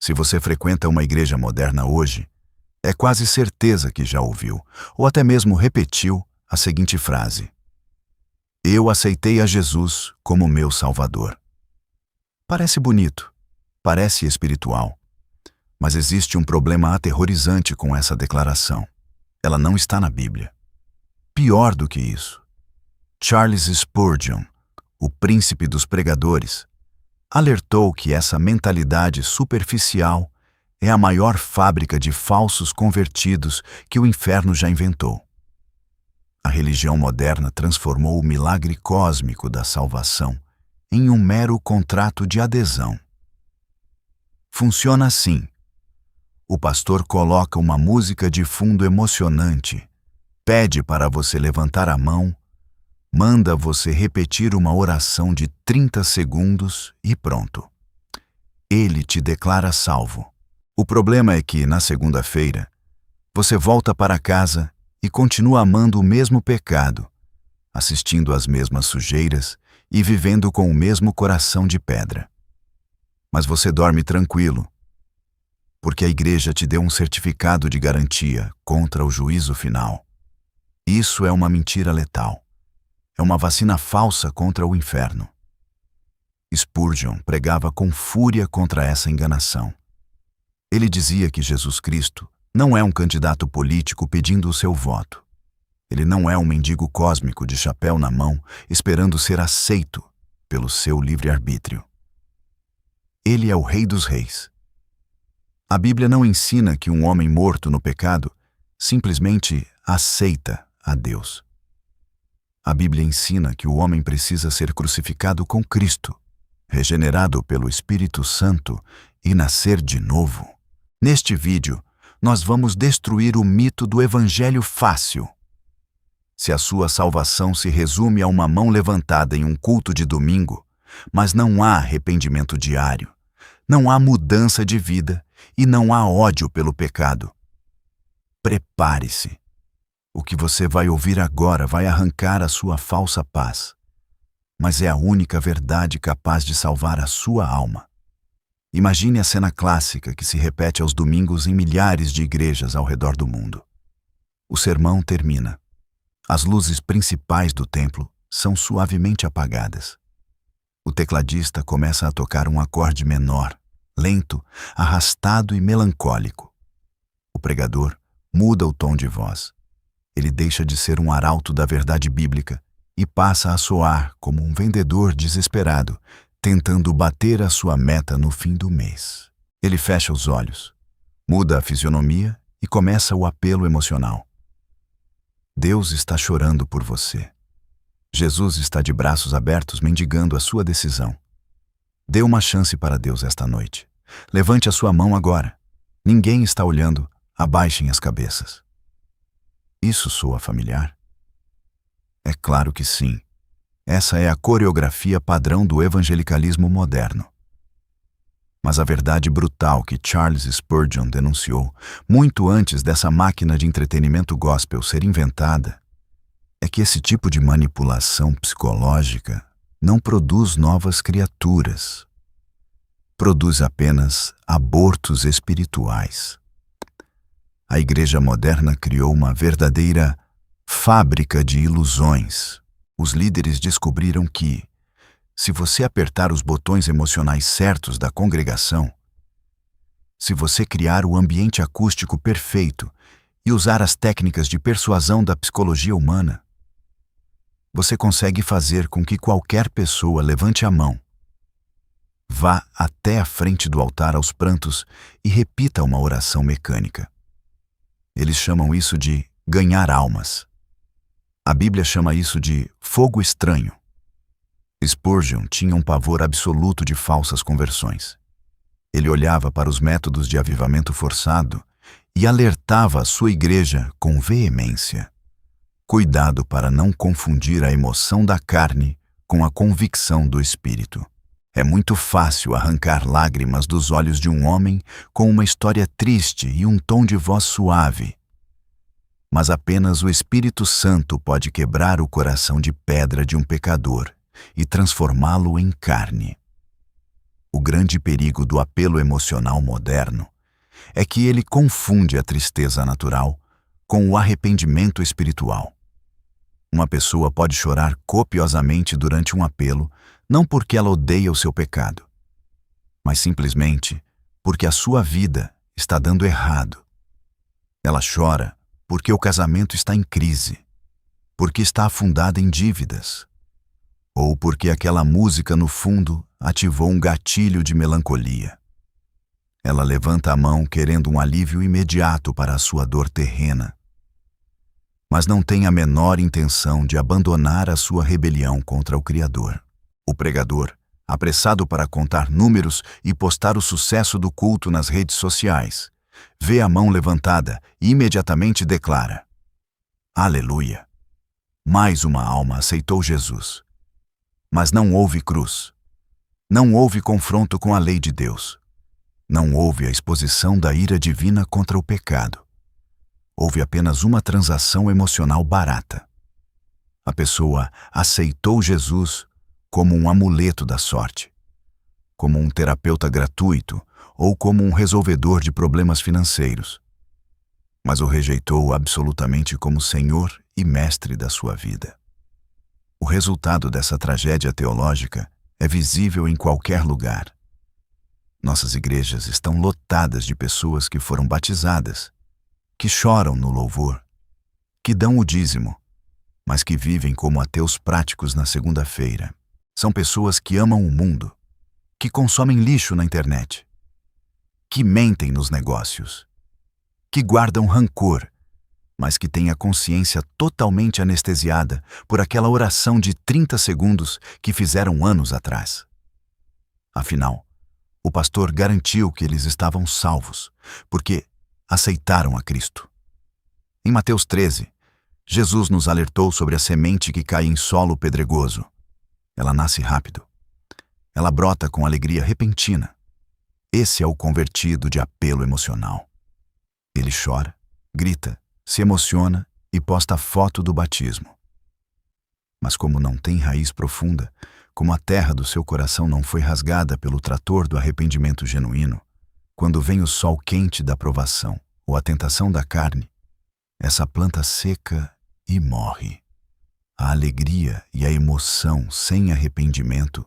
Se você frequenta uma igreja moderna hoje, é quase certeza que já ouviu, ou até mesmo repetiu, a seguinte frase: Eu aceitei a Jesus como meu Salvador. Parece bonito, parece espiritual, mas existe um problema aterrorizante com essa declaração. Ela não está na Bíblia. Pior do que isso, Charles Spurgeon, o príncipe dos pregadores, alertou que essa mentalidade superficial é a maior fábrica de falsos convertidos que o inferno já inventou. A religião moderna transformou o milagre cósmico da salvação em um mero contrato de adesão. Funciona assim. O pastor coloca uma música de fundo emocionante, pede para você levantar a mão, manda você repetir uma oração de 30 segundos e pronto. Ele te declara salvo. O problema é que, na segunda-feira, você volta para casa e continua amando o mesmo pecado, assistindo às mesmas sujeiras e vivendo com o mesmo coração de pedra. Mas você dorme tranquilo, porque a igreja te deu um certificado de garantia contra o juízo final. Isso é uma mentira letal. É uma vacina falsa contra o inferno. Spurgeon pregava com fúria contra essa enganação. Ele dizia que Jesus Cristo não é um candidato político pedindo o seu voto. Ele não é um mendigo cósmico de chapéu na mão esperando ser aceito pelo seu livre-arbítrio. Ele é o Rei dos Reis. A Bíblia não ensina que um homem morto no pecado simplesmente aceita a Deus. A Bíblia ensina que o homem precisa ser crucificado com Cristo, regenerado pelo Espírito Santo e nascer de novo. Neste vídeo, nós vamos destruir o mito do evangelho fácil. Se a sua salvação se resume a uma mão levantada em um culto de domingo, mas não há arrependimento diário, não há mudança de vida e não há ódio pelo pecado, prepare-se. O que você vai ouvir agora vai arrancar a sua falsa paz, mas é a única verdade capaz de salvar a sua alma. Imagine a cena clássica que se repete aos domingos em milhares de igrejas ao redor do mundo. O sermão termina. As luzes principais do templo são suavemente apagadas. O tecladista começa a tocar um acorde menor, lento, arrastado e melancólico. O pregador muda o tom de voz. Ele deixa de ser um arauto da verdade bíblica e passa a soar como um vendedor desesperado, tentando bater a sua meta no fim do mês. Ele fecha os olhos, muda a fisionomia e começa o apelo emocional. Deus está chorando por você. Jesus está de braços abertos mendigando a sua decisão. Dê uma chance para Deus esta noite. Levante a sua mão agora. Ninguém está olhando. Abaixem as cabeças. Isso soa familiar? É claro que sim. Essa é a coreografia padrão do evangelicalismo moderno. Mas a verdade brutal que Charles Spurgeon denunciou, muito antes dessa máquina de entretenimento gospel ser inventada, é que esse tipo de manipulação psicológica não produz novas criaturas. Produz apenas abortos espirituais. A igreja moderna criou uma verdadeira fábrica de ilusões. Os líderes descobriram que, se você apertar os botões emocionais certos da congregação, se você criar o ambiente acústico perfeito e usar as técnicas de persuasão da psicologia humana, você consegue fazer com que qualquer pessoa levante a mão, vá até a frente do altar aos prantos e repita uma oração mecânica. Eles chamam isso de ganhar almas. A Bíblia chama isso de fogo estranho. Spurgeon tinha um pavor absoluto de falsas conversões. Ele olhava para os métodos de avivamento forçado e alertava a sua igreja com veemência. Cuidado para não confundir a emoção da carne com a convicção do espírito. É muito fácil arrancar lágrimas dos olhos de um homem com uma história triste e um tom de voz suave. Mas apenas o Espírito Santo pode quebrar o coração de pedra de um pecador e transformá-lo em carne. O grande perigo do apelo emocional moderno é que ele confunde a tristeza natural com o arrependimento espiritual. Uma pessoa pode chorar copiosamente durante um apelo, não porque ela odeia o seu pecado, mas simplesmente porque a sua vida está dando errado. Ela chora porque o casamento está em crise, porque está afundada em dívidas, ou porque aquela música no fundo ativou um gatilho de melancolia. Ela levanta a mão querendo um alívio imediato para a sua dor terrena, mas não tem a menor intenção de abandonar a sua rebelião contra o Criador. O pregador, apressado para contar números e postar o sucesso do culto nas redes sociais, vê a mão levantada e imediatamente declara: Aleluia! Mais uma alma aceitou Jesus. Mas não houve cruz. Não houve confronto com a lei de Deus. Não houve a exposição da ira divina contra o pecado. Houve apenas uma transação emocional barata. A pessoa aceitou Jesus como um amuleto da sorte, como um terapeuta gratuito ou como um resolvedor de problemas financeiros, mas o rejeitou absolutamente como Senhor e Mestre da sua vida. O resultado dessa tragédia teológica é visível em qualquer lugar. Nossas igrejas estão lotadas de pessoas que foram batizadas, que choram no louvor, que dão o dízimo, mas que vivem como ateus práticos na segunda-feira. São pessoas que amam o mundo, que consomem lixo na internet, que mentem nos negócios, que guardam rancor, mas que têm a consciência totalmente anestesiada por aquela oração de 30 segundos que fizeram anos atrás. Afinal, o pastor garantiu que eles estavam salvos, porque aceitaram a Cristo. Em Mateus 13, Jesus nos alertou sobre a semente que cai em solo pedregoso. Ela nasce rápido. Ela brota com alegria repentina. Esse é o convertido de apelo emocional. Ele chora, grita, se emociona e posta a foto do batismo. Mas como não tem raiz profunda, como a terra do seu coração não foi rasgada pelo trator do arrependimento genuíno, quando vem o sol quente da provação ou a tentação da carne, essa planta seca e morre. A alegria e a emoção sem arrependimento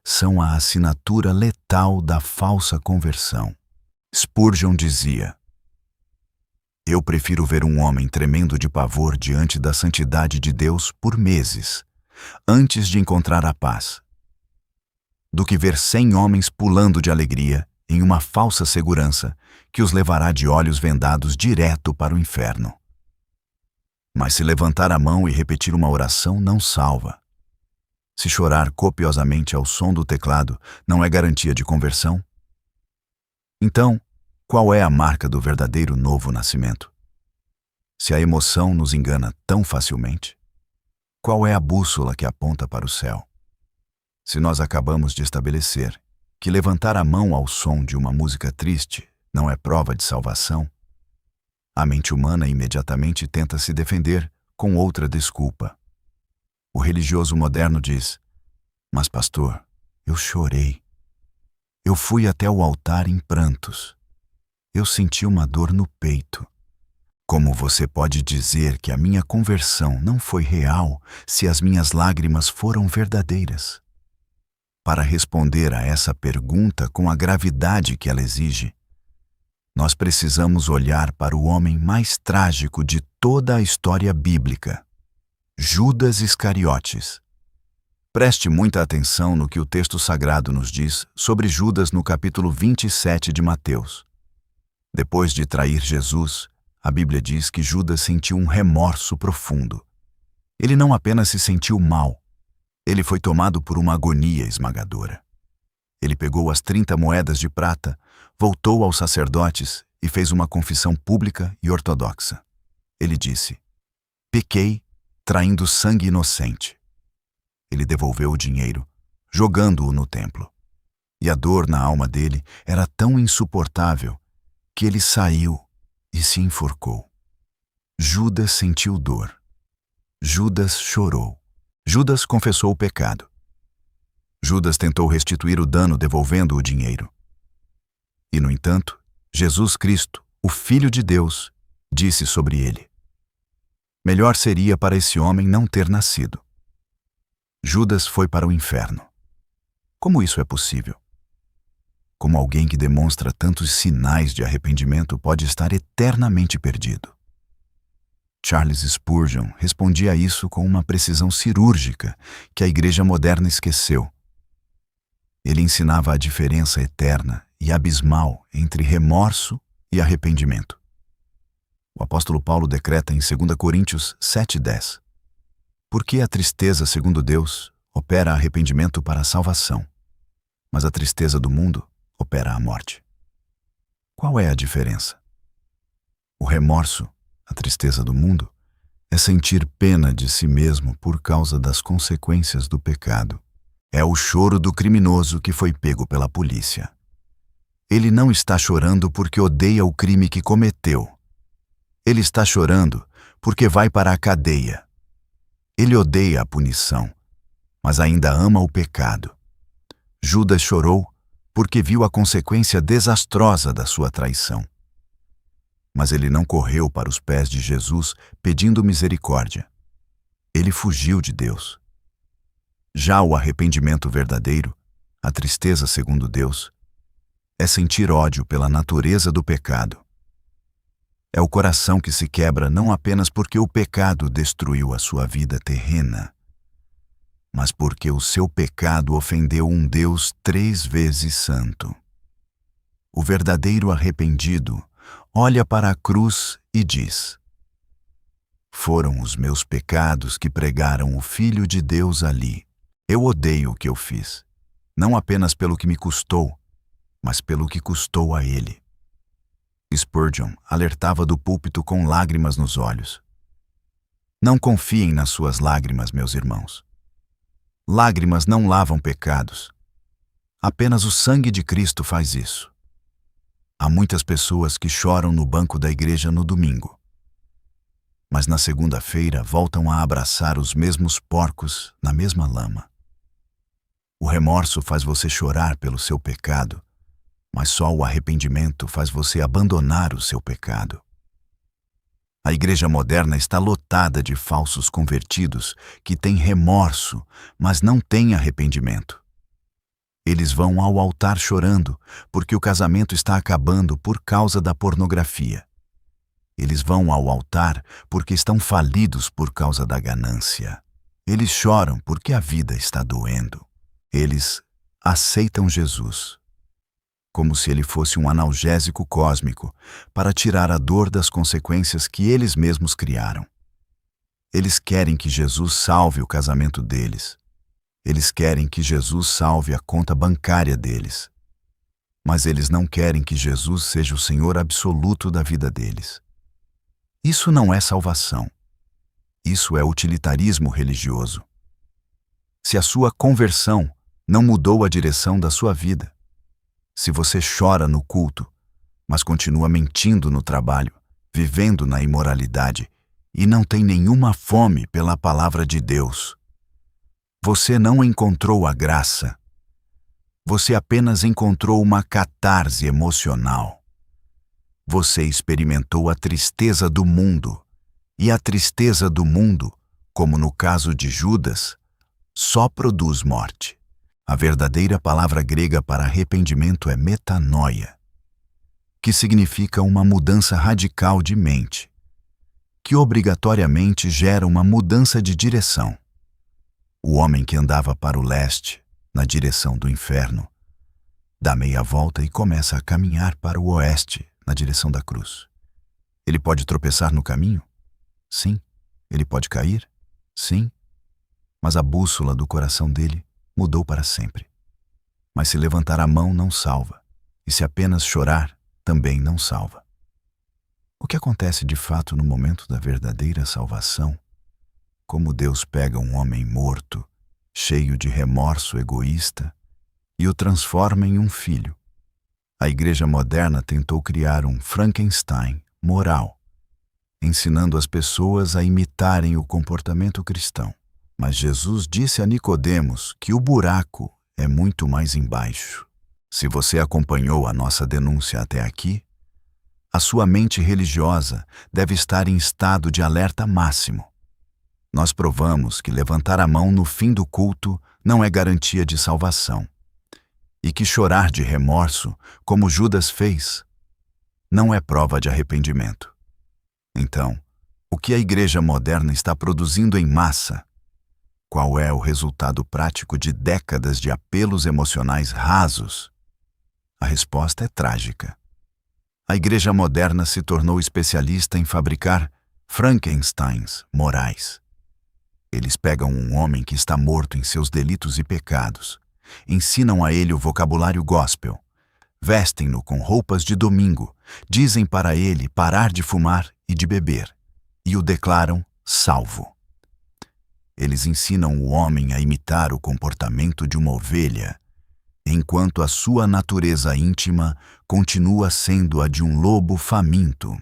são a assinatura letal da falsa conversão. Spurgeon dizia: Eu prefiro ver um homem tremendo de pavor diante da santidade de Deus por meses, antes de encontrar a paz, do que ver 100 homens pulando de alegria em uma falsa segurança que os levará de olhos vendados direto para o inferno. Mas se levantar a mão e repetir uma oração não salva. Se chorar copiosamente ao som do teclado não é garantia de conversão. Então, qual é a marca do verdadeiro novo nascimento? Se a emoção nos engana tão facilmente, qual é a bússola que aponta para o céu? Se nós acabamos de estabelecer que levantar a mão ao som de uma música triste não é prova de salvação, a mente humana imediatamente tenta se defender com outra desculpa. O religioso moderno diz: Mas pastor, eu chorei. Eu fui até o altar em prantos. Eu senti uma dor no peito. Como você pode dizer que a minha conversão não foi real se as minhas lágrimas foram verdadeiras? Para responder a essa pergunta com a gravidade que ela exige, nós precisamos olhar para o homem mais trágico de toda a história bíblica, Judas Iscariotes. Preste muita atenção no que o texto sagrado nos diz sobre Judas no capítulo 27 de Mateus. Depois de trair Jesus, a Bíblia diz que Judas sentiu um remorso profundo. Ele não apenas se sentiu mal, ele foi tomado por uma agonia esmagadora. Ele pegou as 30 moedas de prata, voltou aos sacerdotes e fez uma confissão pública e ortodoxa. Ele disse: Pequei, traindo sangue inocente. Ele devolveu o dinheiro, jogando-o no templo. E a dor na alma dele era tão insuportável que ele saiu e se enforcou. Judas sentiu dor. Judas chorou. Judas confessou o pecado. Judas tentou restituir o dano devolvendo o dinheiro. E, no entanto, Jesus Cristo, o Filho de Deus, disse sobre ele: melhor seria para esse homem não ter nascido. Judas foi para o inferno. Como isso é possível? Como alguém que demonstra tantos sinais de arrependimento pode estar eternamente perdido? Charles Spurgeon respondia a isso com uma precisão cirúrgica que a igreja moderna esqueceu. Ele ensinava a diferença eterna e abismal entre remorso e arrependimento. O apóstolo Paulo decreta em 2 Coríntios 7:10: porque a tristeza, segundo Deus, opera arrependimento para a salvação, mas a tristeza do mundo opera a morte. Qual é a diferença? O remorso, a tristeza do mundo, é sentir pena de si mesmo por causa das consequências do pecado. É o choro do criminoso que foi pego pela polícia. Ele não está chorando porque odeia o crime que cometeu. Ele está chorando porque vai para a cadeia. Ele odeia a punição, mas ainda ama o pecado. Judas chorou porque viu a consequência desastrosa da sua traição. Mas ele não correu para os pés de Jesus pedindo misericórdia. Ele fugiu de Deus. Já o arrependimento verdadeiro, a tristeza segundo Deus, é sentir ódio pela natureza do pecado. É o coração que se quebra não apenas porque o pecado destruiu a sua vida terrena, mas porque o seu pecado ofendeu um Deus 3 vezes santo. O verdadeiro arrependido olha para a cruz e diz: foram os meus pecados que pregaram o Filho de Deus ali. Eu odeio o que eu fiz, não apenas pelo que me custou, mas pelo que custou a ele. Spurgeon alertava do púlpito com lágrimas nos olhos. Não confiem nas suas lágrimas, meus irmãos. Lágrimas não lavam pecados. Apenas o sangue de Cristo faz isso. Há muitas pessoas que choram no banco da igreja no domingo, mas na segunda-feira voltam a abraçar os mesmos porcos na mesma lama. O remorso faz você chorar pelo seu pecado, mas só o arrependimento faz você abandonar o seu pecado. A igreja moderna está lotada de falsos convertidos que têm remorso, mas não têm arrependimento. Eles vão ao altar chorando porque o casamento está acabando por causa da pornografia. Eles vão ao altar porque estão falidos por causa da ganância. Eles choram porque a vida está doendo. Eles aceitam Jesus como se ele fosse um analgésico cósmico para tirar a dor das consequências que eles mesmos criaram. Eles querem que Jesus salve o casamento deles. Eles querem que Jesus salve a conta bancária deles. Mas eles não querem que Jesus seja o Senhor absoluto da vida deles. Isso não é salvação. Isso é utilitarismo religioso. Se a sua conversão não mudou a direção da sua vida, se você chora no culto, mas continua mentindo no trabalho, vivendo na imoralidade e não tem nenhuma fome pela palavra de Deus, você não encontrou a graça. Você apenas encontrou uma catarse emocional. Você experimentou a tristeza do mundo, e a tristeza do mundo, como no caso de Judas, só produz morte. A verdadeira palavra grega para arrependimento é metanoia, que significa uma mudança radical de mente, que obrigatoriamente gera uma mudança de direção. O homem que andava para o leste, na direção do inferno, dá meia volta e começa a caminhar para o oeste, na direção da cruz. Ele pode tropeçar no caminho? Sim. Ele pode cair? Sim. Mas a bússola do coração dele mudou para sempre. Mas se levantar a mão não salva, e se apenas chorar, também não salva. O que acontece de fato no momento da verdadeira salvação? Como Deus pega um homem morto, cheio de remorso egoísta, e o transforma em um filho. A igreja moderna tentou criar um Frankenstein moral, ensinando as pessoas a imitarem o comportamento cristão. Mas Jesus disse a Nicodemos que o buraco é muito mais embaixo. Se você acompanhou a nossa denúncia até aqui, a sua mente religiosa deve estar em estado de alerta máximo. Nós provamos que levantar a mão no fim do culto não é garantia de salvação, e que chorar de remorso, como Judas fez, não é prova de arrependimento. Então, o que a igreja moderna está produzindo em massa? Qual é o resultado prático de décadas de apelos emocionais rasos? A resposta é trágica. A igreja moderna se tornou especialista em fabricar Frankensteins morais. Eles pegam um homem que está morto em seus delitos e pecados, ensinam a ele o vocabulário gospel, vestem-no com roupas de domingo, dizem para ele parar de fumar e de beber, e o declaram salvo. Eles ensinam o homem a imitar o comportamento de uma ovelha, enquanto a sua natureza íntima continua sendo a de um lobo faminto.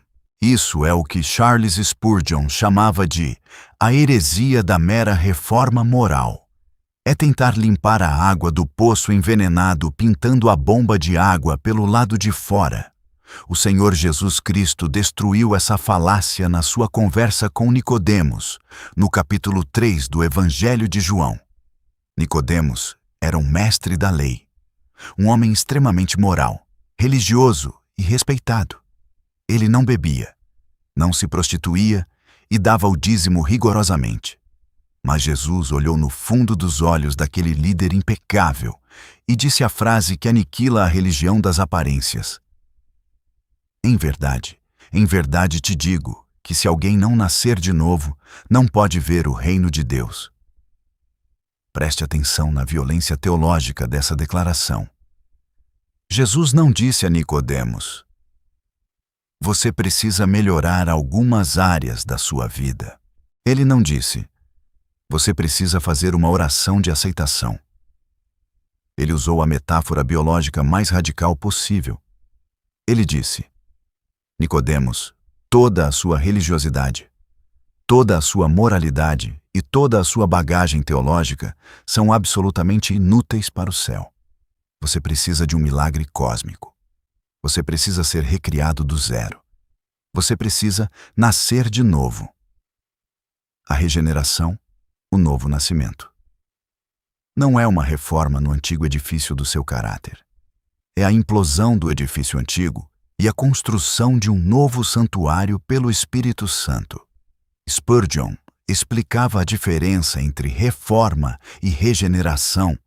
Isso é o que Charles Spurgeon chamava de a heresia da mera reforma moral. É tentar limpar a água do poço envenenado pintando a bomba de água pelo lado de fora. O Senhor Jesus Cristo destruiu essa falácia na sua conversa com Nicodemos, no capítulo 3 do Evangelho de João. Nicodemos era um mestre da lei, um homem extremamente moral, religioso e respeitado. Ele não bebia, não se prostituía e dava o dízimo rigorosamente. Mas Jesus olhou no fundo dos olhos daquele líder impecável e disse a frase que aniquila a religião das aparências. Em verdade te digo que se alguém não nascer de novo, não pode ver o reino de Deus. Preste atenção na violência teológica dessa declaração. Jesus não disse a Nicodemos: você precisa melhorar algumas áreas da sua vida. Ele não disse: você precisa fazer uma oração de aceitação. Ele usou a metáfora biológica mais radical possível. Ele disse: Nicodemos, toda a sua religiosidade, toda a sua moralidade e toda a sua bagagem teológica são absolutamente inúteis para o céu. Você precisa de um milagre cósmico. Você precisa ser recriado do zero. Você precisa nascer de novo. A regeneração, o novo nascimento. Não é uma reforma no antigo edifício do seu caráter. É a implosão do edifício antigo e a construção de um novo santuário pelo Espírito Santo. Spurgeon explicava a diferença entre reforma e regeneração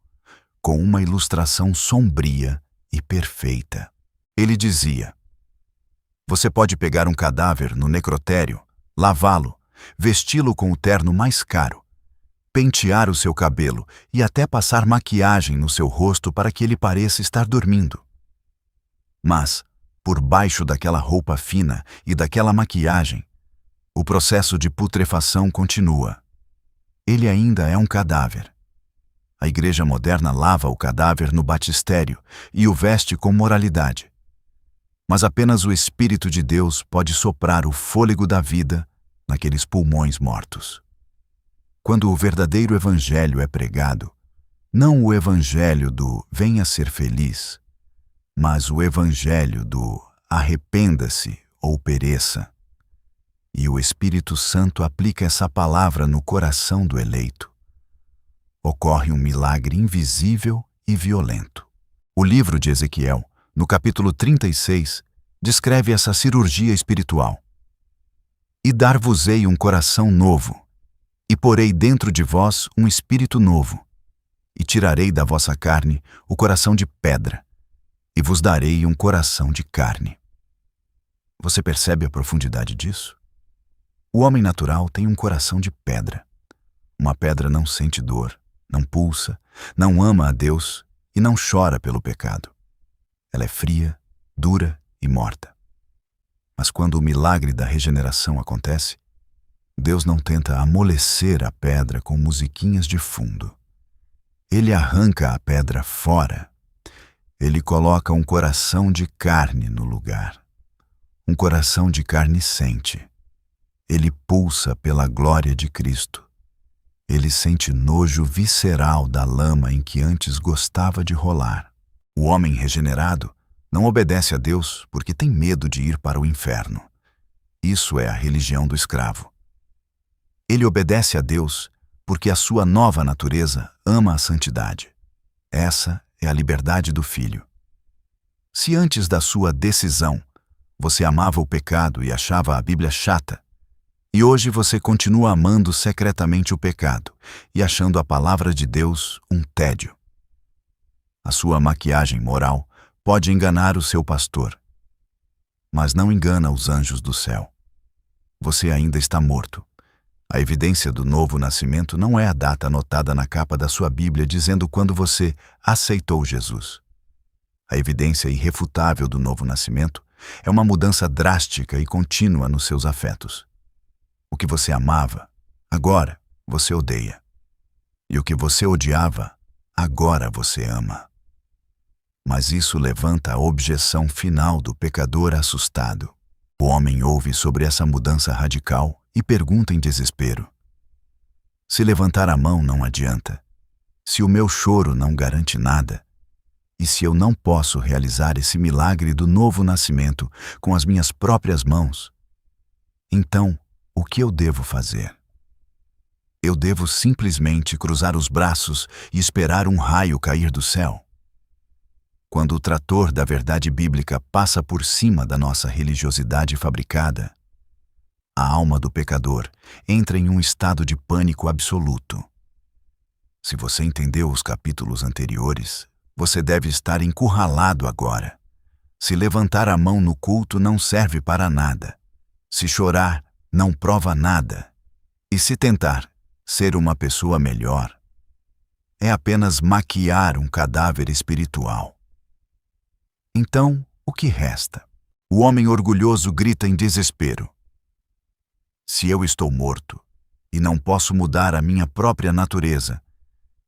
com uma ilustração sombria e perfeita. Ele dizia: você pode pegar um cadáver no necrotério, lavá-lo, vesti-lo com o terno mais caro, pentear o seu cabelo e até passar maquiagem no seu rosto para que ele pareça estar dormindo. Mas, por baixo daquela roupa fina e daquela maquiagem, o processo de putrefação continua. Ele ainda é um cadáver. A igreja moderna lava o cadáver no batistério e o veste com moralidade. Mas apenas o Espírito de Deus pode soprar o fôlego da vida naqueles pulmões mortos. Quando o verdadeiro evangelho é pregado, não o evangelho do venha ser feliz, mas o evangelho do arrependa-se ou pereça, e o Espírito Santo aplica essa palavra no coração do eleito, ocorre um milagre invisível e violento. O livro de Ezequiel, no capítulo 36, descreve essa cirurgia espiritual. E dar-vos-ei um coração novo, e porei dentro de vós um espírito novo, e tirarei da vossa carne o coração de pedra, e vos darei um coração de carne. Você percebe a profundidade disso? O homem natural tem um coração de pedra. Uma pedra não sente dor, não pulsa, não ama a Deus e não chora pelo pecado. Ela é fria, dura e morta. Mas quando o milagre da regeneração acontece, Deus não tenta amolecer a pedra com musiquinhas de fundo. Ele arranca a pedra fora. Ele coloca um coração de carne no lugar. Um coração de carne sente. Ele pulsa pela glória de Cristo. Ele sente nojo visceral da lama em que antes gostava de rolar. O homem regenerado não obedece a Deus porque tem medo de ir para o inferno. Isso é a religião do escravo. Ele obedece a Deus porque a sua nova natureza ama a santidade. Essa é a liberdade do Filho. Se antes da sua decisão você amava o pecado e achava a Bíblia chata, e hoje você continua amando secretamente o pecado e achando a palavra de Deus um tédio. A sua maquiagem moral pode enganar o seu pastor, mas não engana os anjos do céu. Você ainda está morto. A evidência do novo nascimento não é a data anotada na capa da sua Bíblia dizendo quando você aceitou Jesus. A evidência irrefutável do novo nascimento é uma mudança drástica e contínua nos seus afetos. O que você amava, agora você odeia. E o que você odiava, agora você ama. Mas isso levanta a objeção final do pecador assustado. O homem ouve sobre essa mudança radical e pergunta em desespero: se levantar a mão não adianta, se o meu choro não garante nada, e se eu não posso realizar esse milagre do novo nascimento com as minhas próprias mãos, então o que eu devo fazer? Eu devo simplesmente cruzar os braços e esperar um raio cair do céu? Quando o trator da verdade bíblica passa por cima da nossa religiosidade fabricada, a alma do pecador entra em um estado de pânico absoluto. Se você entendeu os capítulos anteriores, você deve estar encurralado agora. Se levantar a mão no culto não serve para nada. Se chorar, não prova nada. E se tentar ser uma pessoa melhor, é apenas maquiar um cadáver espiritual. Então, o que resta? O homem orgulhoso grita em desespero: se eu estou morto e não posso mudar a minha própria natureza,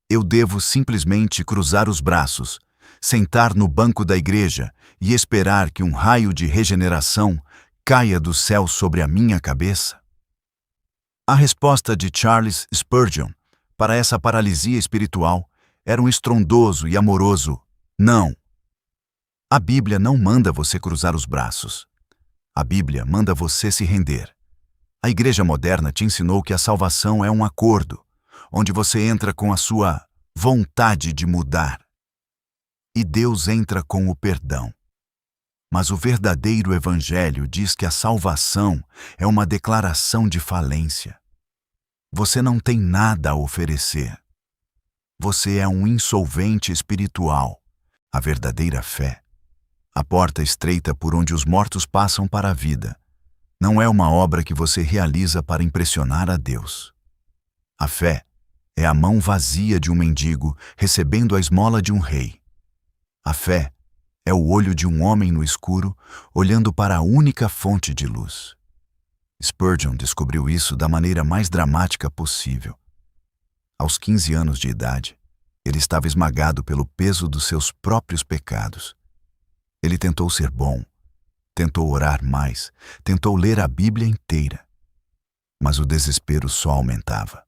eu devo simplesmente cruzar os braços, sentar no banco da igreja e esperar que um raio de regeneração caia do céu sobre a minha cabeça? A resposta de Charles Spurgeon para essa paralisia espiritual era um estrondoso e amoroso não. A Bíblia não manda você cruzar os braços. A Bíblia manda você se render. A igreja moderna te ensinou que a salvação é um acordo, onde você entra com a sua vontade de mudar. E Deus entra com o perdão. Mas o verdadeiro evangelho diz que a salvação é uma declaração de falência. Você não tem nada a oferecer. Você é um insolvente espiritual. A verdadeira fé, a porta estreita por onde os mortos passam para a vida, não é uma obra que você realiza para impressionar a Deus. A fé é a mão vazia de um mendigo recebendo a esmola de um rei. A fé é o olho de um homem no escuro olhando para a única fonte de luz. Spurgeon descobriu isso da maneira mais dramática possível. Aos 15 anos de idade, ele estava esmagado pelo peso dos seus próprios pecados. Ele tentou ser bom, tentou orar mais, tentou ler a Bíblia inteira. Mas o desespero só aumentava.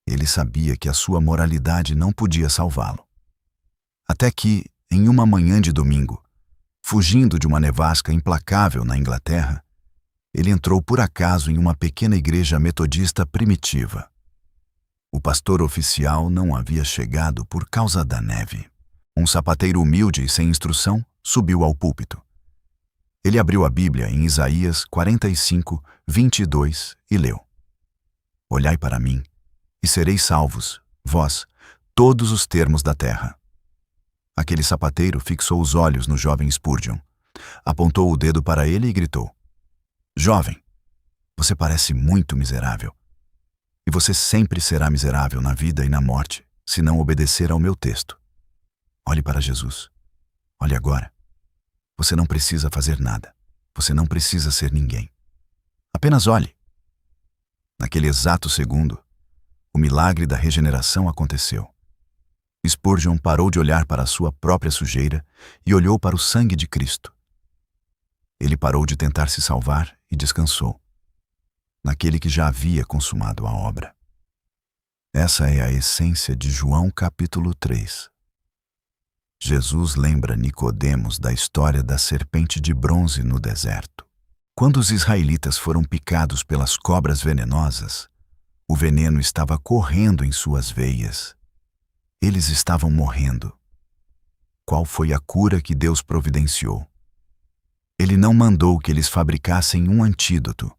Ele sabia que a sua moralidade não podia salvá-lo. Até que, em uma manhã de domingo, fugindo de uma nevasca implacável na Inglaterra, ele entrou por acaso em uma pequena igreja metodista primitiva. O pastor oficial não havia chegado por causa da neve. Um sapateiro humilde e sem instrução subiu ao púlpito. Ele abriu a Bíblia em Isaías 45, 22 e leu: olhai para mim, e sereis salvos, vós, todos os termos da terra. Aquele sapateiro fixou os olhos no jovem Spurgeon, apontou o dedo para ele e gritou: jovem, você parece muito miserável. E você sempre será miserável na vida e na morte, se não obedecer ao meu texto. Olhe para Jesus. Olhe agora. Você não precisa fazer nada. Você não precisa ser ninguém. Apenas olhe. Naquele exato segundo, o milagre da regeneração aconteceu. Spurgeon parou de olhar para a sua própria sujeira e olhou para o sangue de Cristo. Ele parou de tentar se salvar e descansou naquele que já havia consumado a obra. Essa é a essência de João capítulo 3. Jesus lembra Nicodemos da história da serpente de bronze no deserto. Quando os israelitas foram picados pelas cobras venenosas, o veneno estava correndo em suas veias. Eles estavam morrendo. Qual foi a cura que Deus providenciou? Ele não mandou que eles fabricassem um antídoto.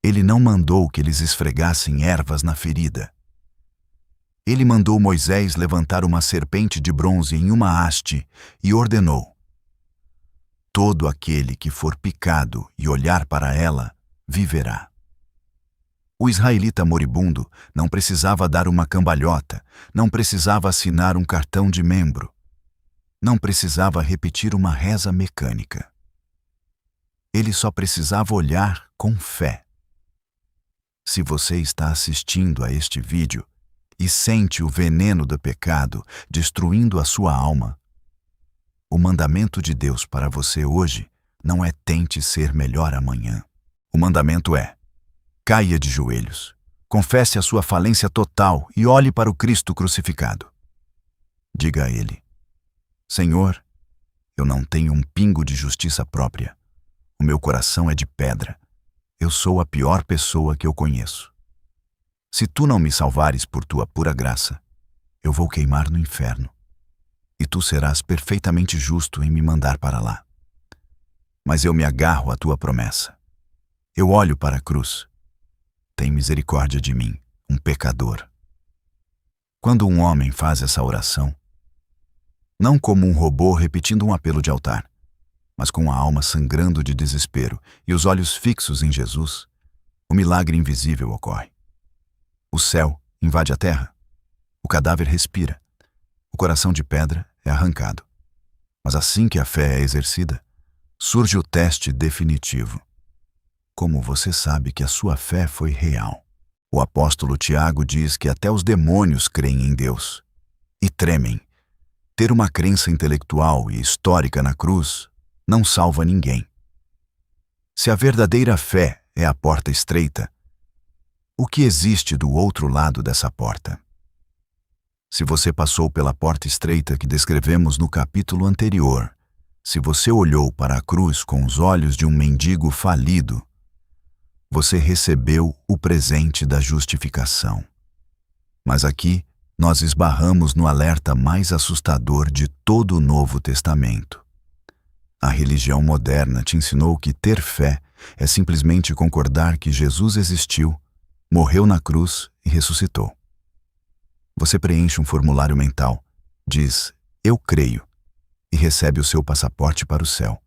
Ele não mandou que eles esfregassem ervas na ferida. Ele mandou Moisés levantar uma serpente de bronze em uma haste e ordenou: todo aquele que for picado e olhar para ela, viverá. O israelita moribundo não precisava dar uma cambalhota, não precisava assinar um cartão de membro, não precisava repetir uma reza mecânica. Ele só precisava olhar com fé. Se você está assistindo a este vídeo e sente o veneno do pecado destruindo a sua alma, o mandamento de Deus para você hoje não é tente ser melhor amanhã. O mandamento é: caia de joelhos, confesse a sua falência total e olhe para o Cristo crucificado. Diga a Ele: Senhor, eu não tenho um pingo de justiça própria. O meu coração é de pedra. Eu sou a pior pessoa que eu conheço. Se tu não me salvares por tua pura graça, eu vou queimar no inferno. E tu serás perfeitamente justo em me mandar para lá. Mas eu me agarro à tua promessa. Eu olho para a cruz. Tem misericórdia de mim, um pecador. Quando um homem faz essa oração, não como um robô repetindo um apelo de altar, mas com a alma sangrando de desespero e os olhos fixos em Jesus, o milagre invisível ocorre. O céu invade a terra. O cadáver respira. O coração de pedra é arrancado. Mas assim que a fé é exercida, surge o teste definitivo. Como você sabe que a sua fé foi real? O apóstolo Tiago diz que até os demônios creem em Deus e tremem. Ter uma crença intelectual e histórica na cruz não salva ninguém. Se a verdadeira fé é a porta estreita, o que existe do outro lado dessa porta? Se você passou pela porta estreita que descrevemos no capítulo anterior, se você olhou para a cruz com os olhos de um mendigo falido, você recebeu o presente da justificação. Mas aqui, nós esbarramos no alerta mais assustador de todo o Novo Testamento. A religião moderna te ensinou que ter fé é simplesmente concordar que Jesus existiu, morreu na cruz e ressuscitou. Você preenche um formulário mental, diz "Eu creio" e recebe o seu passaporte para o céu.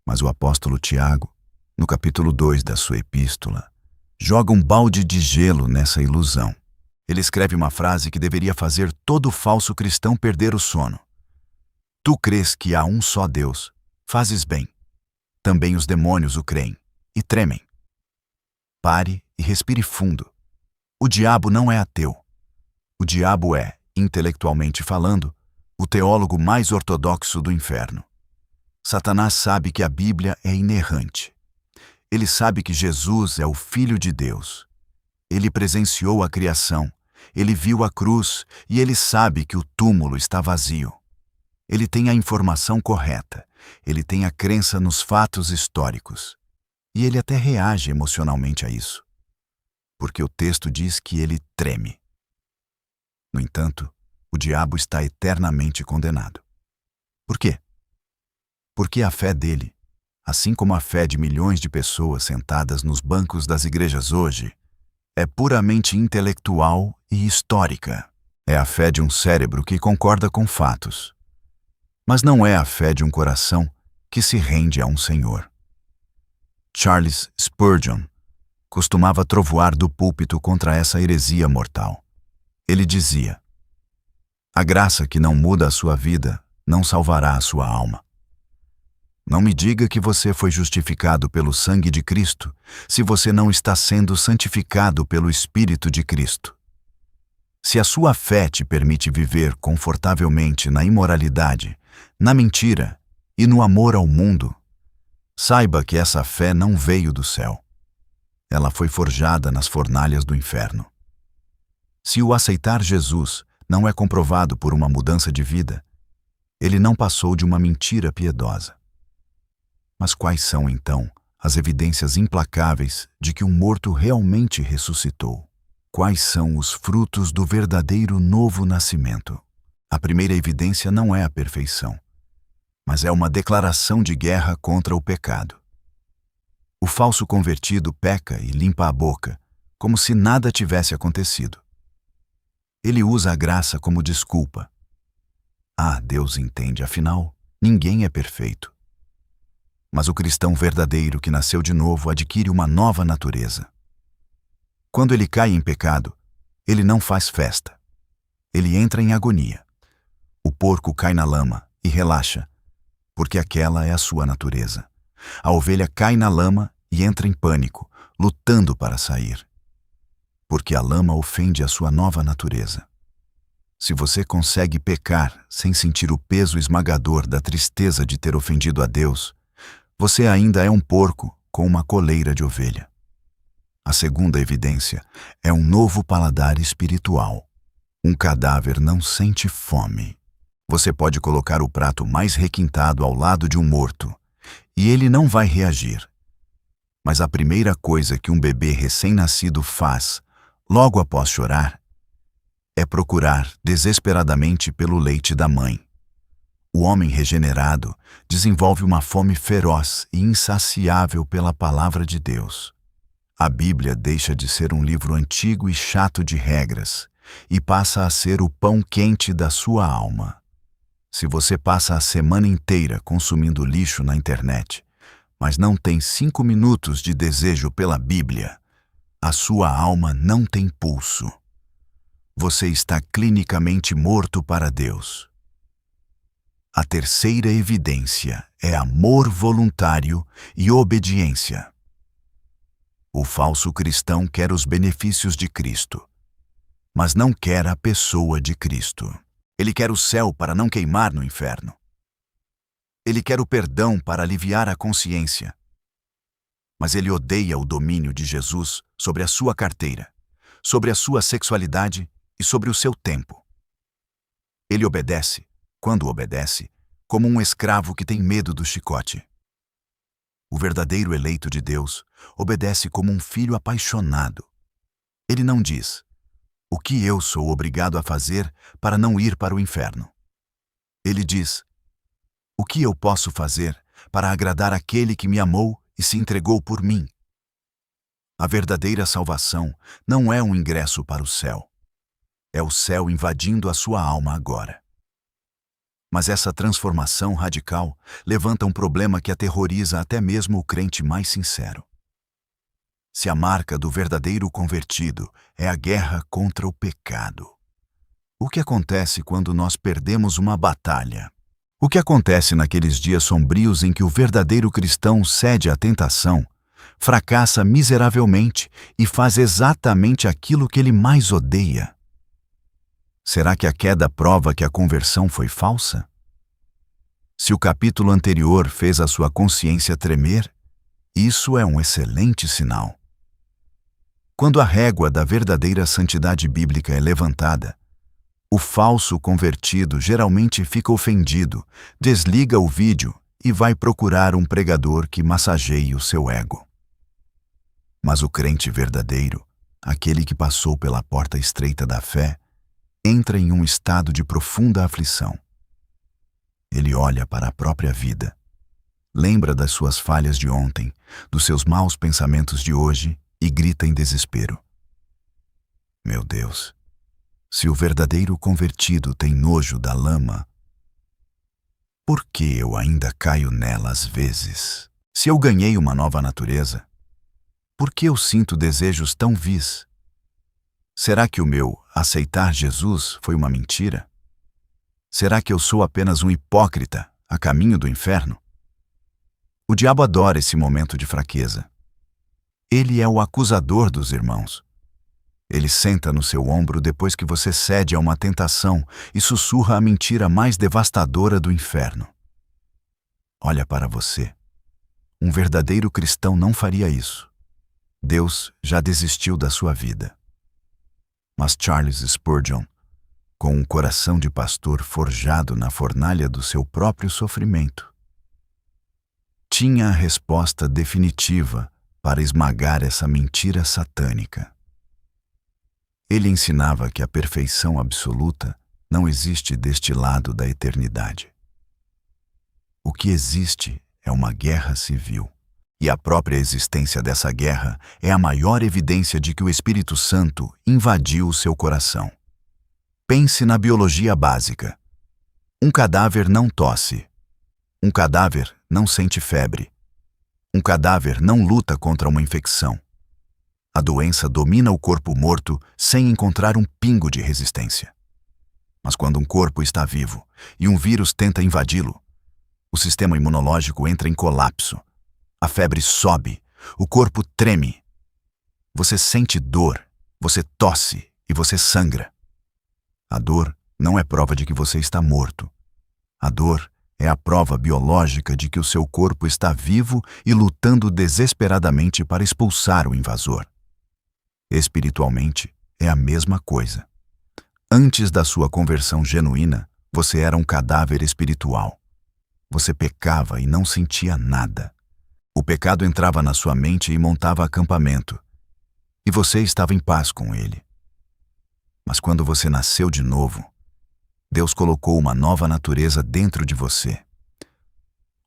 Mas o apóstolo Tiago, no capítulo 2 da sua epístola, joga um balde de gelo nessa ilusão. Ele escreve uma frase que deveria fazer todo falso cristão perder o sono. Tu crês que há um só Deus, fazes bem. Também os demônios o creem e tremem. Pare e respire fundo. O diabo não é ateu. O diabo é, intelectualmente falando, o teólogo mais ortodoxo do inferno. Satanás sabe que a Bíblia é inerrante. Ele sabe que Jesus é o Filho de Deus. Ele presenciou a criação, ele viu a cruz e ele sabe que o túmulo está vazio. Ele tem a informação correta, ele tem a crença nos fatos históricos. E ele até reage emocionalmente a isso, porque o texto diz que ele treme. No entanto, o diabo está eternamente condenado. Por quê? Porque a fé dele, assim como a fé de milhões de pessoas sentadas nos bancos das igrejas hoje, é puramente intelectual e histórica. É a fé de um cérebro que concorda com fatos. Mas não é a fé de um coração que se rende a um Senhor. Charles Spurgeon costumava trovoar do púlpito contra essa heresia mortal. Ele dizia: a graça que não muda a sua vida não salvará a sua alma. Não me diga que você foi justificado pelo sangue de Cristo se você não está sendo santificado pelo Espírito de Cristo. Se a sua fé te permite viver confortavelmente na imoralidade, na mentira e no amor ao mundo, saiba que essa fé não veio do céu. Ela foi forjada nas fornalhas do inferno. Se o aceitar Jesus não é comprovado por uma mudança de vida, ele não passou de uma mentira piedosa. Mas quais são, então, as evidências implacáveis de que um morto realmente ressuscitou? Quais são os frutos do verdadeiro novo nascimento? A primeira evidência não é a perfeição, mas é uma declaração de guerra contra o pecado. O falso convertido peca e limpa a boca, como se nada tivesse acontecido. Ele usa a graça como desculpa. Ah, Deus entende, afinal, ninguém é perfeito. Mas o cristão verdadeiro que nasceu de novo adquire uma nova natureza. Quando ele cai em pecado, ele não faz festa. Ele entra em agonia. O porco cai na lama e relaxa, porque aquela é a sua natureza. A ovelha cai na lama e entra em pânico, lutando para sair, porque a lama ofende a sua nova natureza. Se você consegue pecar sem sentir o peso esmagador da tristeza de ter ofendido a Deus, você ainda é um porco com uma coleira de ovelha. A segunda evidência é um novo paladar espiritual. Um cadáver não sente fome. Você pode colocar o prato mais requintado ao lado de um morto, e ele não vai reagir. Mas a primeira coisa que um bebê recém-nascido faz, logo após chorar, é procurar desesperadamente pelo leite da mãe. O homem regenerado desenvolve uma fome feroz e insaciável pela palavra de Deus. A Bíblia deixa de ser um livro antigo e chato de regras e passa a ser o pão quente da sua alma. Se você passa a semana inteira consumindo lixo na internet, mas não tem 5 minutos de desejo pela Bíblia, a sua alma não tem pulso. Você está clinicamente morto para Deus. A terceira evidência é amor voluntário e obediência. O falso cristão quer os benefícios de Cristo, mas não quer a pessoa de Cristo. Ele quer o céu para não queimar no inferno. Ele quer o perdão para aliviar a consciência. Mas ele odeia o domínio de Jesus sobre a sua carteira, sobre a sua sexualidade e sobre o seu tempo. Ele obedece, quando obedece, como um escravo que tem medo do chicote. O verdadeiro eleito de Deus obedece como um filho apaixonado. Ele não diz: "O que eu sou obrigado a fazer para não ir para o inferno?" Ele diz: "O que eu posso fazer para agradar aquele que me amou e se entregou por mim?" A verdadeira salvação não é um ingresso para o céu. É o céu invadindo a sua alma agora. Mas essa transformação radical levanta um problema que aterroriza até mesmo o crente mais sincero. Se a marca do verdadeiro convertido é a guerra contra o pecado, o que acontece quando nós perdemos uma batalha? O que acontece naqueles dias sombrios em que o verdadeiro cristão cede à tentação, fracassa miseravelmente e faz exatamente aquilo que ele mais odeia? Será que a queda prova que a conversão foi falsa? Se o capítulo anterior fez a sua consciência tremer, isso é um excelente sinal. Quando a régua da verdadeira santidade bíblica é levantada, o falso convertido geralmente fica ofendido, desliga o vídeo e vai procurar um pregador que massageie o seu ego. Mas o crente verdadeiro, aquele que passou pela porta estreita da fé, entra em um estado de profunda aflição. Ele olha para a própria vida, lembra das suas falhas de ontem, dos seus maus pensamentos de hoje e grita em desespero: "Meu Deus, se o verdadeiro convertido tem nojo da lama, por que eu ainda caio nela às vezes? Se eu ganhei uma nova natureza, por que eu sinto desejos tão vis? Será que o meu aceitar Jesus foi uma mentira? Será que eu sou apenas um hipócrita a caminho do inferno?" O diabo adora esse momento de fraqueza. Ele é o acusador dos irmãos. Ele senta no seu ombro depois que você cede a uma tentação e sussurra a mentira mais devastadora do inferno. Olha para você. Um verdadeiro cristão não faria isso. Deus já desistiu da sua vida. Mas Charles Spurgeon, com um coração de pastor forjado na fornalha do seu próprio sofrimento, tinha a resposta definitiva para esmagar essa mentira satânica. Ele ensinava que a perfeição absoluta não existe deste lado da eternidade. O que existe é uma guerra civil. E a própria existência dessa guerra é a maior evidência de que o Espírito Santo invadiu o seu coração. Pense na biologia básica. Um cadáver não tosse. Um cadáver não sente febre. Um cadáver não luta contra uma infecção. A doença domina o corpo morto sem encontrar um pingo de resistência. Mas quando um corpo está vivo e um vírus tenta invadi-lo, o sistema imunológico entra em colapso. A febre sobe, o corpo treme. Você sente dor, você tosse e você sangra. A dor não é prova de que você está morto. A dor é a prova biológica de que o seu corpo está vivo e lutando desesperadamente para expulsar o invasor. Espiritualmente, é a mesma coisa. Antes da sua conversão genuína, você era um cadáver espiritual. Você pecava e não sentia nada. O pecado entrava na sua mente e montava acampamento, e você estava em paz com ele. Mas quando você nasceu de novo, Deus colocou uma nova natureza dentro de você.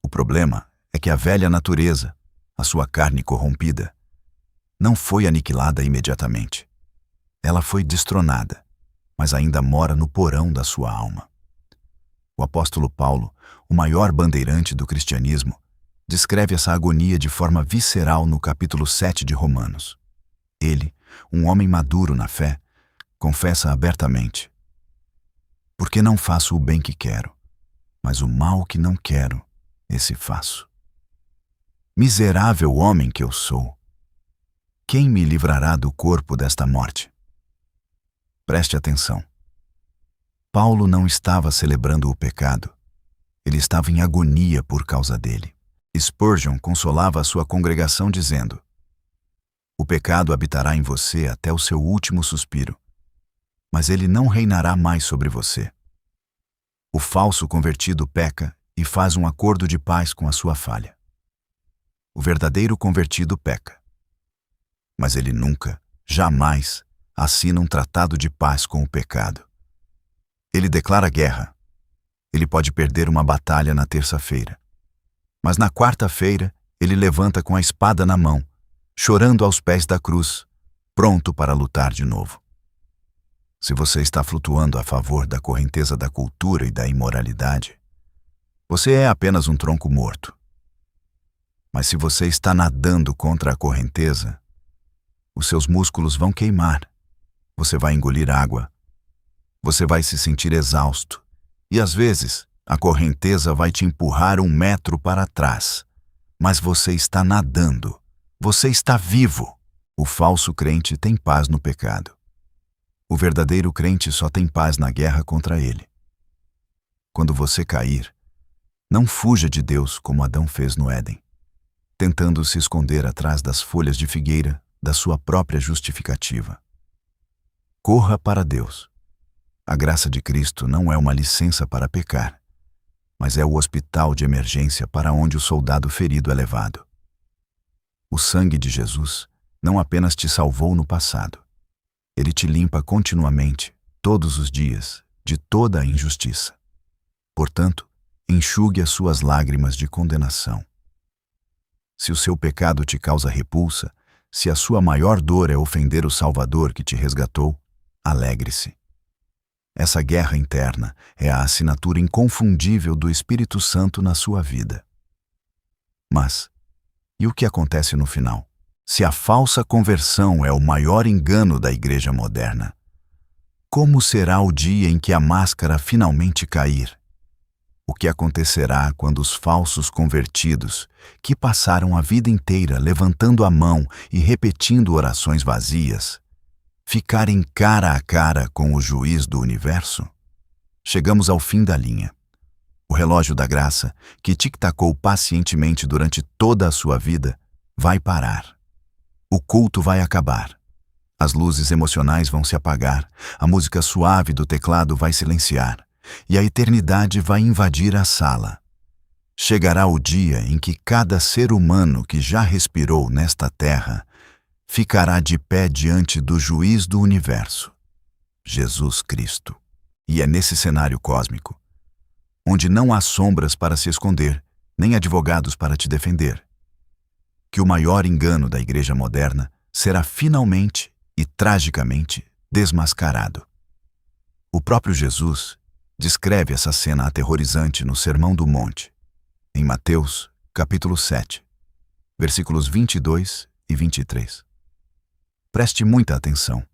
O problema é que a velha natureza, a sua carne corrompida, não foi aniquilada imediatamente. Ela foi destronada, mas ainda mora no porão da sua alma. O apóstolo Paulo, o maior bandeirante do cristianismo, descreve essa agonia de forma visceral no capítulo 7 de Romanos. Ele, um homem maduro na fé, confessa abertamente: porque não faço o bem que quero, mas o mal que não quero, esse faço. Miserável homem que eu sou! Quem me livrará do corpo desta morte? Preste atenção. Paulo não estava celebrando o pecado. Ele estava em agonia por causa dele. Spurgeon consolava a sua congregação dizendo: o pecado habitará em você até o seu último suspiro, mas ele não reinará mais sobre você. O falso convertido peca e faz um acordo de paz com a sua falha. O verdadeiro convertido peca, mas ele nunca, jamais, assina um tratado de paz com o pecado. Ele declara guerra. Ele pode perder uma batalha na terça-feira, mas na quarta-feira ele levanta com a espada na mão, chorando aos pés da cruz, pronto para lutar de novo. Se você está flutuando a favor da correnteza da cultura e da imoralidade, você é apenas um tronco morto. Mas se você está nadando contra a correnteza, os seus músculos vão queimar, você vai engolir água, você vai se sentir exausto, e às vezes a correnteza vai te empurrar 1 metro para trás. Mas você está nadando, você está vivo. O falso crente tem paz no pecado. O verdadeiro crente só tem paz na guerra contra ele. Quando você cair, não fuja de Deus como Adão fez no Éden, tentando se esconder atrás das folhas de figueira da sua própria justificativa. Corra para Deus. A graça de Cristo não é uma licença para pecar, mas é o hospital de emergência para onde o soldado ferido é levado. O sangue de Jesus não apenas te salvou no passado, ele te limpa continuamente, todos os dias, de toda a injustiça. Portanto, enxugue as suas lágrimas de condenação. Se o seu pecado te causa repulsa, se a sua maior dor é ofender o Salvador que te resgatou, alegre-se. Essa guerra interna é a assinatura inconfundível do Espírito Santo na sua vida. Mas, e o que acontece no final? Se a falsa conversão é o maior engano da igreja moderna, como será o dia em que a máscara finalmente cair? O que acontecerá quando os falsos convertidos, que passaram a vida inteira levantando a mão e repetindo orações vazias, ficarem cara a cara com o juiz do universo? Chegamos ao fim da linha. O relógio da graça, que tic-tacou pacientemente durante toda a sua vida, vai parar. O culto vai acabar. As luzes emocionais vão se apagar, a música suave do teclado vai silenciar, e a eternidade vai invadir a sala. Chegará o dia em que cada ser humano que já respirou nesta terra ficará de pé diante do juiz do universo, Jesus Cristo. E é nesse cenário cósmico, onde não há sombras para se esconder, nem advogados para te defender, que o maior engano da igreja moderna será finalmente e tragicamente desmascarado. O próprio Jesus descreve essa cena aterrorizante no Sermão do Monte, em Mateus, capítulo 7, versículos 22 e 23. Preste muita atenção,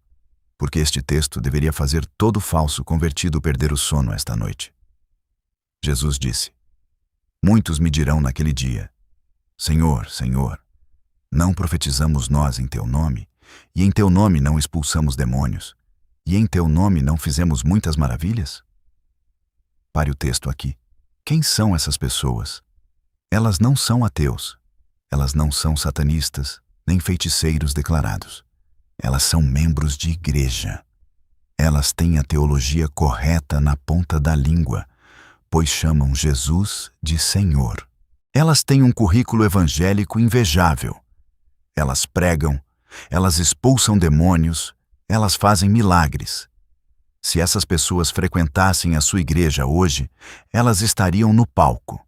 porque este texto deveria fazer todo falso convertido perder o sono esta noite. Jesus disse: Muitos me dirão naquele dia: Senhor, Senhor, não profetizamos nós em teu nome, e em teu nome não expulsamos demônios, e em teu nome não fizemos muitas maravilhas? Pare o texto aqui. Quem são essas pessoas? Elas não são ateus, elas não são satanistas, nem feiticeiros declarados. Elas são membros de igreja. Elas têm a teologia correta na ponta da língua, pois chamam Jesus de Senhor. Elas têm um currículo evangélico invejável. Elas pregam, elas expulsam demônios, elas fazem milagres. Se essas pessoas frequentassem a sua igreja hoje, elas estariam no palco.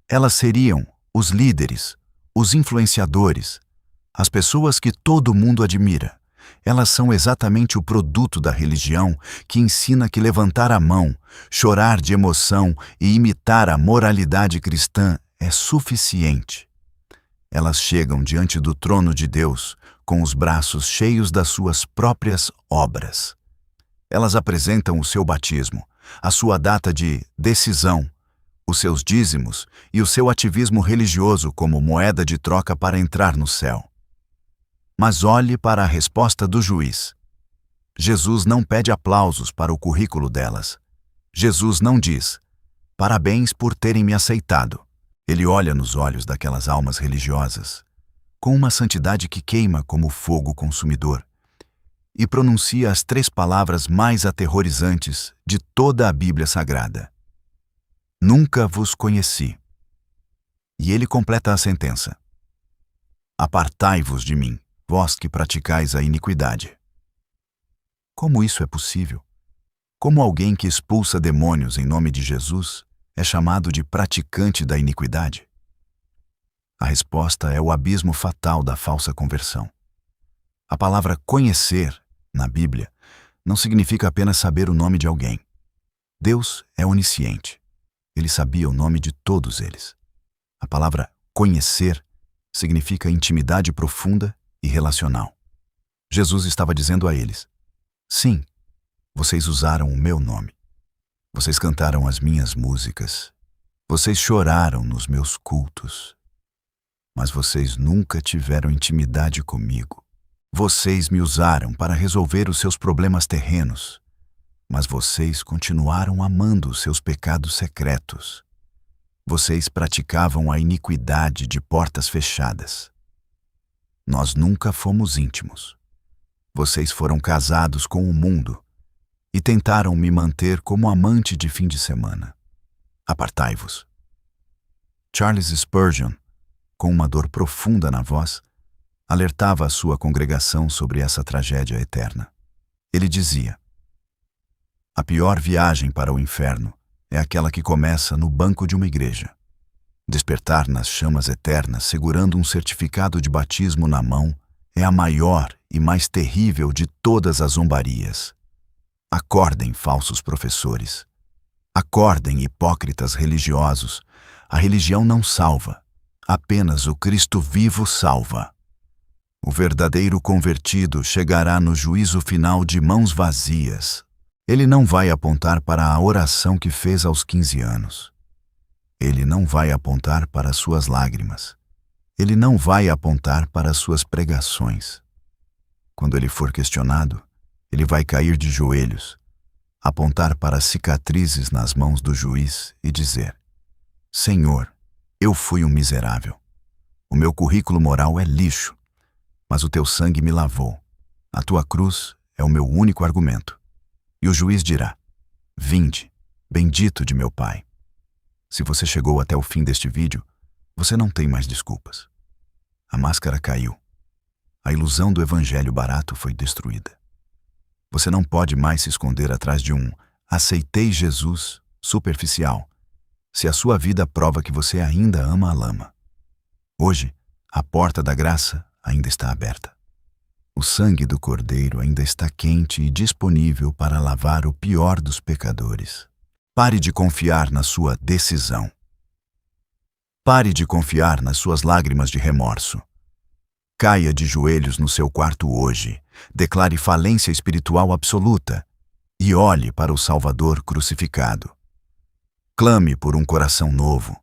Elas seriam os líderes, os influenciadores, as pessoas que todo mundo admira. Elas são exatamente o produto da religião que ensina que levantar a mão, chorar de emoção e imitar a moralidade cristã é suficiente. Elas chegam diante do trono de Deus com os braços cheios das suas próprias obras. Elas apresentam o seu batismo, a sua data de decisão, os seus dízimos e o seu ativismo religioso como moeda de troca para entrar no céu. Mas olhe para a resposta do juiz. Jesus não pede aplausos para o currículo delas. Jesus não diz: parabéns por terem me aceitado. Ele olha nos olhos daquelas almas religiosas, com uma santidade que queima como fogo consumidor, e pronuncia as 3 palavras mais aterrorizantes de toda a Bíblia Sagrada: Nunca vos conheci. E ele completa a sentença: Apartai-vos de mim, vós que praticais a iniquidade. Como isso é possível? Como alguém que expulsa demônios em nome de Jesus é chamado de praticante da iniquidade? A resposta é o abismo fatal da falsa conversão. A palavra conhecer, na Bíblia, não significa apenas saber o nome de alguém. Deus é onisciente. Ele sabia o nome de todos eles. A palavra conhecer significa intimidade profunda e relacional. Jesus estava dizendo a eles: sim, vocês usaram o meu nome. Vocês cantaram as minhas músicas. Vocês choraram nos meus cultos. Mas vocês nunca tiveram intimidade comigo. Vocês me usaram para resolver os seus problemas terrenos, mas vocês continuaram amando os seus pecados secretos. Vocês praticavam a iniquidade de portas fechadas. Nós nunca fomos íntimos. Vocês foram casados com o mundo e tentaram me manter como amante de fim de semana. Apartai-vos. Charles Spurgeon, com uma dor profunda na voz, alertava a sua congregação sobre essa tragédia eterna. Ele dizia: a pior viagem para o inferno é aquela que começa no banco de uma igreja. Despertar nas chamas eternas segurando um certificado de batismo na mão é a maior e mais terrível de todas as zombarias. Acordem, falsos professores. Acordem, hipócritas religiosos. A religião não salva. Apenas o Cristo vivo salva. O verdadeiro convertido chegará no juízo final de mãos vazias. Ele não vai apontar para a oração que fez aos 15 anos. Ele não vai apontar para suas lágrimas. Ele não vai apontar para suas pregações. Quando ele for questionado, ele vai cair de joelhos, apontar para cicatrizes nas mãos do juiz e dizer: Senhor, eu fui um miserável. O meu currículo moral é lixo, mas o teu sangue me lavou. A tua cruz é o meu único argumento. E o juiz dirá: vinde, bendito de meu Pai. Se você chegou até o fim deste vídeo, você não tem mais desculpas. A máscara caiu. A ilusão do evangelho barato foi destruída. Você não pode mais se esconder atrás de um aceitei Jesus superficial, se a sua vida prova que você ainda ama a lama. Hoje, a porta da graça ainda está aberta. O sangue do Cordeiro ainda está quente e disponível para lavar o pior dos pecadores. Pare de confiar na sua decisão. Pare de confiar nas suas lágrimas de remorso. Caia de joelhos no seu quarto hoje, declare falência espiritual absoluta e olhe para o Salvador crucificado. Clame por um coração novo.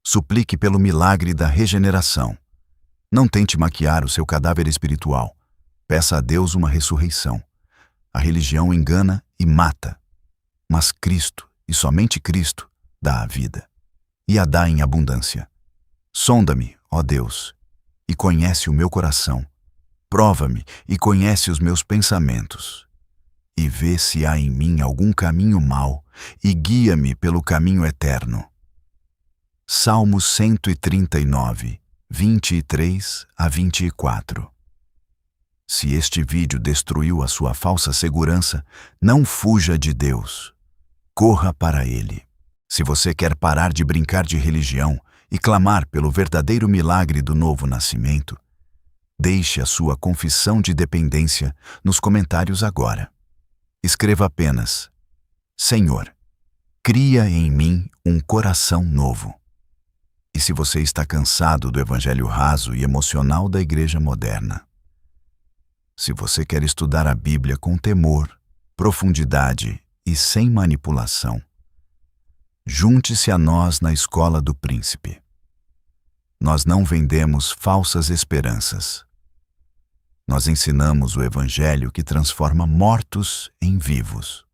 Suplique pelo milagre da regeneração. Não tente maquiar o seu cadáver espiritual. Peça a Deus uma ressurreição. A religião engana e mata, mas Cristo, e somente Cristo, dá a vida, e a dá em abundância. Sonda-me, ó Deus, e conhece o meu coração. Prova-me e conhece os meus pensamentos. E vê se há em mim algum caminho mau, e guia-me pelo caminho eterno. Salmo 139, 23 a 24. Se este vídeo destruiu a sua falsa segurança, não fuja de Deus. Corra para Ele. Se você quer parar de brincar de religião e clamar pelo verdadeiro milagre do novo nascimento, deixe a sua confissão de dependência nos comentários agora. Escreva apenas: Senhor, cria em mim um coração novo. E se você está cansado do evangelho raso e emocional da igreja moderna, se você quer estudar a Bíblia com temor, profundidade e sem manipulação, junte-se a nós na Escola do Príncipe. Nós não vendemos falsas esperanças. Nós ensinamos o Evangelho que transforma mortos em vivos.